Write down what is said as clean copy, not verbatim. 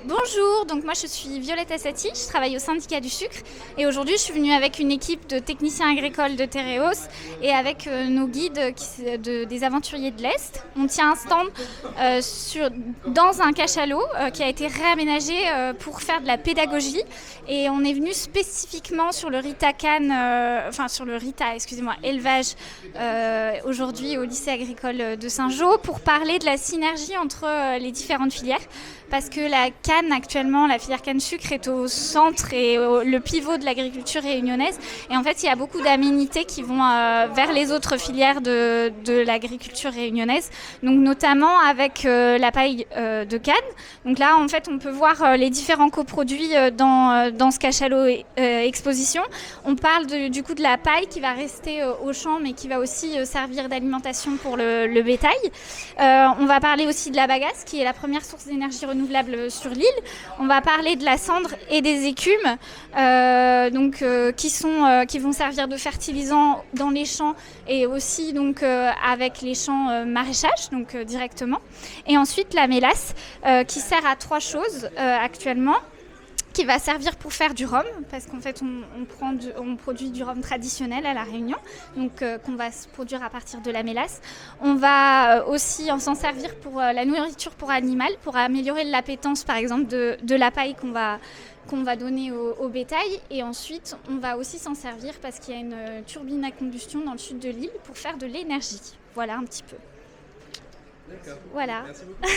Bonjour, donc moi je suis Violette Assati, je travaille au syndicat du sucre et aujourd'hui je suis venue avec une équipe de techniciens agricoles de Tereos et avec nos guides des aventuriers de l'Est. On tient un stand dans un cachalot qui a été réaménagé pour faire de la pédagogie et on est venu spécifiquement sur le Rita Cannes, sur le Rita, excusez-moi, élevage aujourd'hui au lycée agricole de Saint-Jean pour parler de la synergie entre les différentes filières parce que la canne actuellement, la filière canne sucre est au centre et le pivot de l'agriculture réunionnaise. Et en fait, il y a beaucoup d'aménités qui vont vers les autres filières de l'agriculture réunionnaise. Donc notamment avec la paille de canne. Donc là, en fait, on peut voir les différents coproduits dans ce cachalot exposition. On parle du coup de la paille qui va rester au champ, mais qui va aussi servir d'alimentation pour le bétail. On va parler aussi de la bagasse, qui est la première source d'énergie renouvelable sur l'île. On va parler de la cendre et des écumes, qui vont servir de fertilisants dans les champs et aussi avec les champs maraîchage, directement. Et ensuite la mélasse, qui sert à trois choses actuellement, qui va servir pour faire du rhum, parce qu'en fait on produit du rhum traditionnel à La Réunion, qu'on va se produire à partir de la mélasse. On va aussi s'en servir pour la nourriture pour animal, pour améliorer l'appétence par exemple de la paille qu'on va donner au bétail. Et ensuite on va aussi s'en servir parce qu'il y a une turbine à combustion dans le sud de l'île pour faire de l'énergie. Voilà un petit peu. D'accord. Voilà. Merci beaucoup.